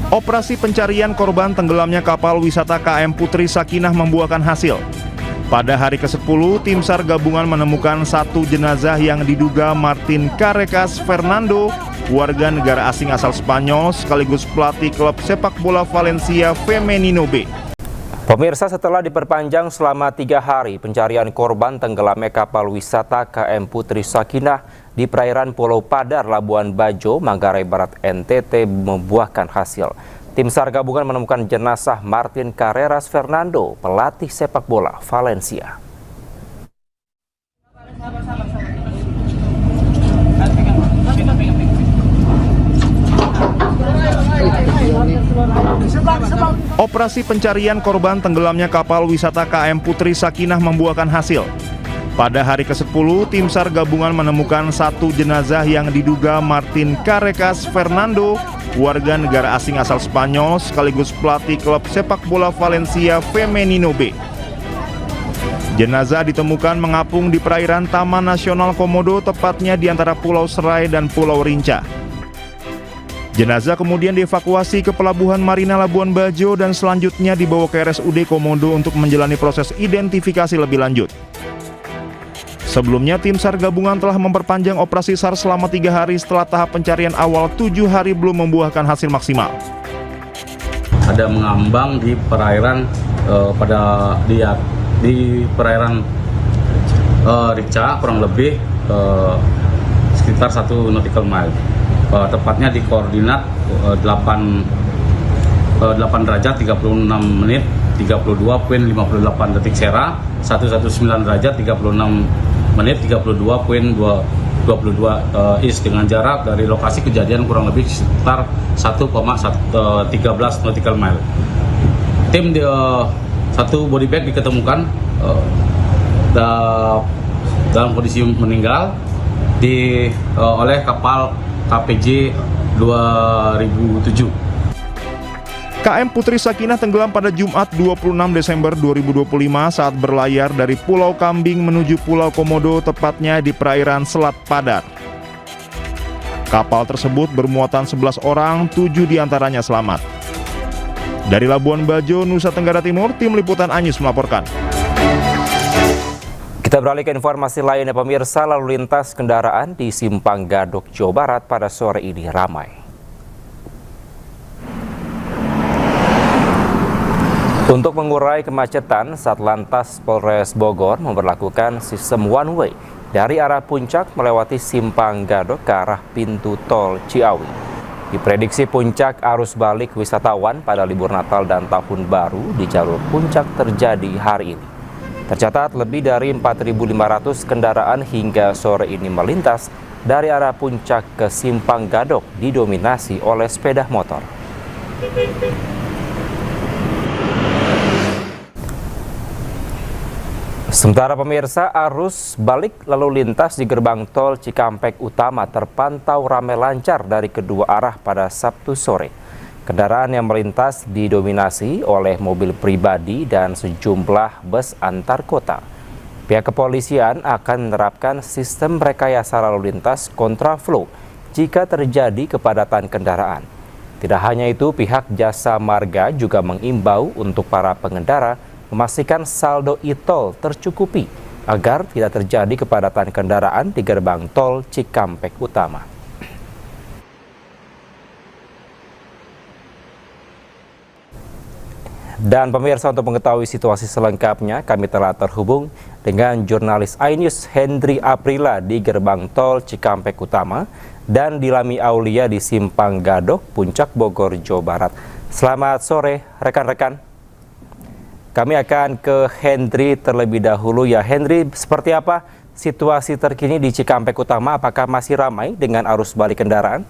Operasi pencarian korban tenggelamnya kapal wisata KM Putri Sakinah membuahkan hasil. Pada hari ke-10, tim SAR gabungan menemukan satu jenazah yang diduga Martin Carreras Fernando, warga negara asing asal Spanyol sekaligus pelatih klub sepak bola Valencia Femenino B. Pemirsa, setelah diperpanjang selama 3 hari, pencarian korban tenggelamnya kapal wisata KM Putri Sakinah di perairan Pulau Padar, Labuan Bajo, Manggarai Barat, NTT membuahkan hasil. Tim SAR gabungan menemukan jenazah Martin Carreras Fernando, pelatih sepak bola Valencia. Operasi pencarian korban tenggelamnya kapal wisata KM Putri Sakinah membuahkan hasil. Pada hari ke-10, tim SAR gabungan menemukan satu jenazah yang diduga Martin Carreras Fernando, warga negara asing asal Spanyol sekaligus pelatih klub sepak bola Valencia Femenino B. Jenazah ditemukan mengapung di perairan Taman Nasional Komodo, tepatnya di antara Pulau Serai dan Pulau Rinca. Jenazah kemudian dievakuasi ke Pelabuhan Marina Labuan Bajo dan selanjutnya dibawa ke RSUD Komodo untuk menjalani proses identifikasi lebih lanjut. Sebelumnya, tim SAR gabungan telah memperpanjang operasi SAR selama 3 hari setelah tahap pencarian awal 7 hari belum membuahkan hasil maksimal. Ada mengambang di perairan di perairan Rica, kurang lebih sekitar 1 nautical mile. Tepatnya di koordinat 8 derajat 36 menit 32.58 detik sera, 119 derajat 36 menit 32.22 is dengan jarak dari lokasi kejadian kurang lebih sekitar 1,13 nautical mile. Tim satu body bag diketemukan dalam kondisi meninggal oleh kapal KPJ 2007. KM Putri Sakinah tenggelam pada Jumat 26 Desember 2025 saat berlayar dari Pulau Kambing menuju Pulau Komodo, tepatnya di perairan Selat Padar. Kapal tersebut bermuatan 11 orang, 7 diantaranya selamat. Dari Labuan Bajo, Nusa Tenggara Timur, tim liputan Anyus melaporkan. Kita beralih ke informasi lainnya, pemirsa. Lalu lintas kendaraan di Simpang Gadok, Jawa Barat pada sore ini ramai. Untuk mengurai kemacetan, Satlantas Polres Bogor memberlakukan sistem one way dari arah Puncak melewati Simpang Gadok ke arah pintu tol Ciawi. Diprediksi puncak arus balik wisatawan pada libur Natal dan Tahun Baru di jalur Puncak terjadi hari ini. Tercatat lebih dari 4.500 kendaraan hingga sore ini melintas dari arah Puncak ke Simpang Gadok, didominasi oleh sepeda motor. Sementara pemirsa, arus balik lalu lintas di gerbang tol Cikampek Utama terpantau ramai lancar dari kedua arah pada Sabtu sore. Kendaraan yang melintas didominasi oleh mobil pribadi dan sejumlah bus antar kota. Pihak kepolisian akan menerapkan sistem rekayasa lalu lintas kontraflow jika terjadi kepadatan kendaraan. Tidak hanya itu, pihak Jasa Marga juga mengimbau untuk para pengendara memastikan saldo e-tol tercukupi agar tidak terjadi kepadatan kendaraan di gerbang tol Cikampek Utama. Dan pemirsa, untuk mengetahui situasi selengkapnya, kami telah terhubung dengan jurnalis iNews Hendry Aprila di gerbang tol Cikampek Utama dan Dilami Aulia di Simpang Gadok, Puncak Bogor, Jawa Barat. Selamat sore rekan-rekan. Kami akan ke Hendry terlebih dahulu. Ya Hendry, seperti apa situasi terkini di Cikampek Utama? Apakah masih ramai dengan arus balik kendaraan?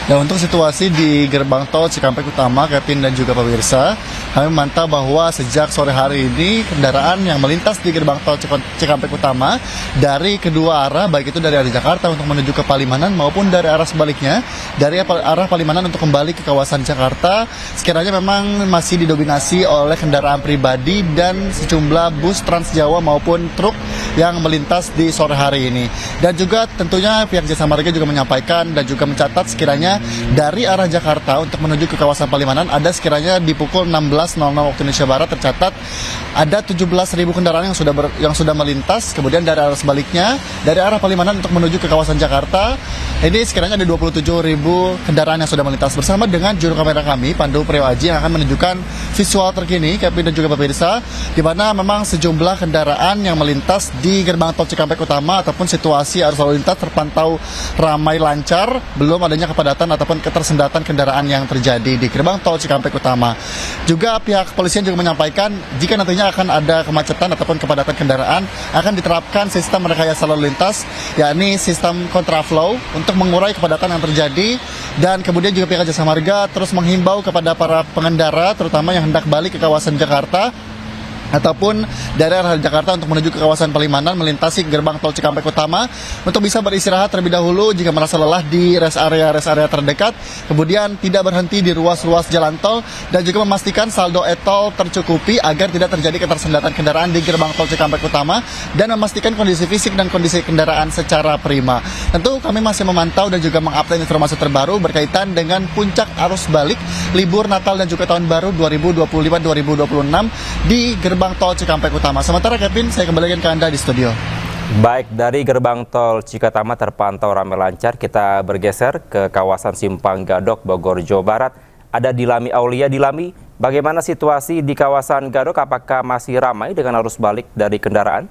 Ya, untuk situasi di gerbang tol Cikampek Utama, Kevin dan juga pemirsa, kami memantau bahwa sejak sore hari ini kendaraan yang melintas di gerbang tol Cikampek Utama dari kedua arah, baik itu dari arah Jakarta untuk menuju ke Palimanan maupun dari arah sebaliknya, dari arah Palimanan untuk kembali ke kawasan Jakarta, sekiranya memang masih didominasi oleh kendaraan pribadi dan sejumlah bus Trans Jawa maupun truk yang melintas di sore hari ini. Dan juga tentunya pihak Jasa Marga juga menyampaikan dan juga mencatat sekiranya artinya dari arah Jakarta untuk menuju ke kawasan Palimanan ada sekiranya di pukul 16.00 waktu Indonesia Barat tercatat ada 17.000 kendaraan yang sudah melintas. Kemudian dari arah sebaliknya dari arah Palimanan untuk menuju ke kawasan Jakarta ini sekiranya ada 27.000 kendaraan yang sudah melintas. Bersama dengan juru kamera kami Pandu Priyoaji yang akan menunjukkan visual terkini Kevin dan juga pemirsa, di mana memang sejumlah kendaraan yang melintas di gerbang tol Cikampek Utama ataupun situasi arus lalu lintas terpantau ramai lancar, belum adanya kepadatan ataupun ketersendatan kendaraan yang terjadi di gerbang tol Cikampek Utama. Juga pihak kepolisian juga menyampaikan jika nantinya akan ada kemacetan ataupun kepadatan kendaraan akan diterapkan sistem rekayasa lalu lintas, yakni sistem kontraflow untuk mengurai kepadatan yang terjadi. Dan kemudian juga pihak Jasa Marga terus menghimbau kepada para pengendara terutama yang hendak balik ke kawasan Jakarta ataupun dari arah Jakarta untuk menuju ke kawasan Palimanan melintasi gerbang tol Cikampek Utama untuk bisa beristirahat terlebih dahulu jika merasa lelah di rest area terdekat, kemudian tidak berhenti di ruas-ruas jalan tol dan juga memastikan saldo e-tol tercukupi agar tidak terjadi ketersendatan kendaraan di gerbang tol Cikampek Utama dan memastikan kondisi fisik dan kondisi kendaraan secara prima. Tentu kami masih memantau dan juga mengupdate informasi terbaru berkaitan dengan puncak arus balik libur Natal dan juga Tahun Baru 2025-2026 di gerbang tol Cikampek Utama. Sementara Kevin, saya kembalikan ke Anda di studio. Baik, dari gerbang tol Cikatama terpantau ramai lancar. Kita bergeser ke kawasan Simpang Gadok, Bogor, Jawa Barat. Ada Dilami Aulia. Dilami, bagaimana situasi di kawasan Gadok? Apakah masih ramai dengan arus balik dari kendaraan?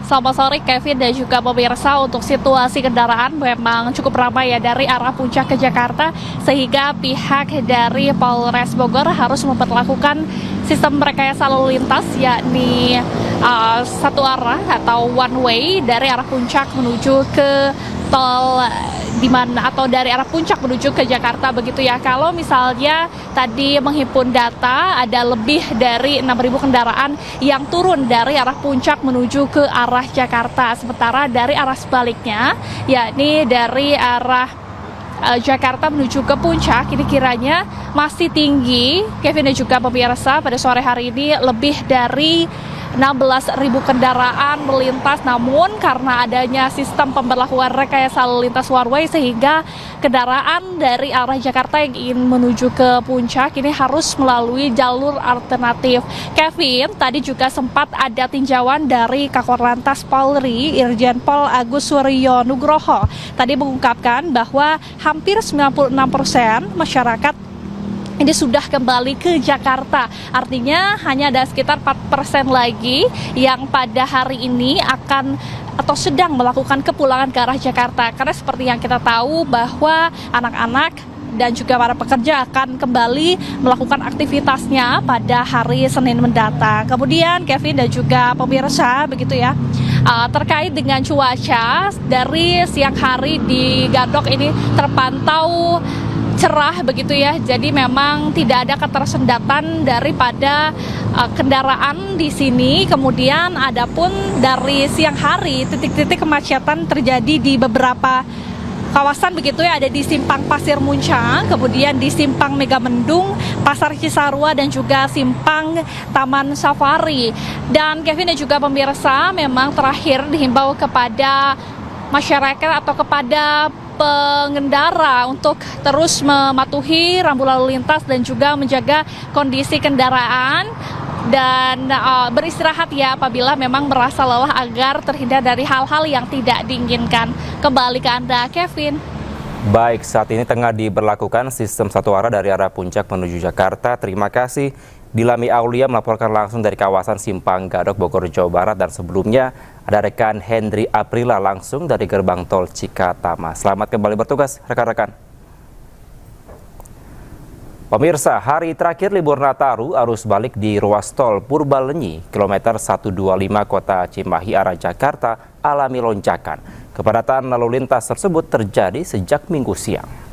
Selamat sore Kevin dan juga pemirsa. Untuk situasi kendaraan memang cukup ramai ya dari arah puncak ke Jakarta, sehingga pihak dari Polres Bogor harus memperlakukan sistem rekayasa lalu lintas, yakni satu arah atau one way dari arah puncak menuju ke tol di mana atau dari arah puncak menuju ke Jakarta begitu ya. Kalau misalnya tadi menghimpun data ada lebih dari 6.000 kendaraan yang turun dari arah puncak menuju ke arah Jakarta. Sementara dari arah sebaliknya, yakni dari arah Jakarta menuju ke puncak, ini kiranya masih tinggi. Kevin dan juga pemirsa, pada sore hari ini lebih dari 16.000 kendaraan melintas, namun karena adanya sistem pemberlakuan rekayasa lalu lintas one way sehingga kendaraan dari arah Jakarta yang ingin menuju ke puncak ini harus melalui jalur alternatif. Kevin, tadi juga sempat ada tinjauan dari Kakor Lantas Polri Irjen Pol Agus Suryo Nugroho. Tadi mengungkapkan bahwa hampir 96% masyarakat ini sudah kembali ke Jakarta. Artinya hanya ada sekitar 4% lagi yang pada hari ini akan atau sedang melakukan kepulangan ke arah Jakarta. Karena seperti yang kita tahu bahwa anak-anak dan juga para pekerja akan kembali melakukan aktivitasnya pada hari Senin mendatang. Kemudian Kevin dan juga pemirsa begitu ya, terkait dengan cuaca, dari siang hari di Gadok ini terpantau cerah begitu ya, jadi memang tidak ada ketersendatan daripada kendaraan di sini. Kemudian adapun dari siang hari titik-titik kemacetan terjadi di beberapa kawasan begitu ya, ada di Simpang Pasir Muncang, kemudian di Simpang Megamendung, Pasar Cisarua dan juga Simpang Taman Safari. Dan Kevin dan juga pemirsa, memang terakhir dihimbau kepada masyarakat atau kepada pengendara untuk terus mematuhi rambu lalu lintas dan juga menjaga kondisi kendaraan dan beristirahat ya apabila memang merasa lelah agar terhindar dari hal-hal yang tidak diinginkan. Kembali ke Anda, Kevin. Baik, saat ini tengah diberlakukan sistem satu arah dari arah puncak menuju Jakarta. Terima kasih Dilami Aulia melaporkan langsung dari kawasan Simpang Gadok, Bogor, Jawa Barat. Dan sebelumnya ada rekan Hendri Aprila langsung dari gerbang tol Cikatama. Selamat kembali bertugas rekan-rekan. Pemirsa, hari terakhir libur Nataru, arus balik di ruas tol Purbalenyi, kilometer 125 Kota Cimahi arah Jakarta alami lonjakan. Kepadatan lalu lintas tersebut terjadi sejak Minggu siang.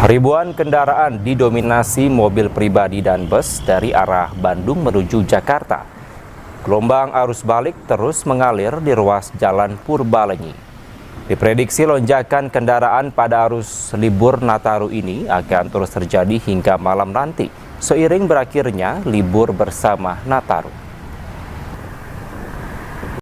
Ribuan kendaraan didominasi mobil pribadi dan bus dari arah Bandung menuju Jakarta. Gelombang arus balik terus mengalir di ruas jalan Purbalenyi. Diprediksi lonjakan kendaraan pada arus libur Nataru ini akan terus terjadi hingga malam nanti, seiring berakhirnya libur bersama Nataru.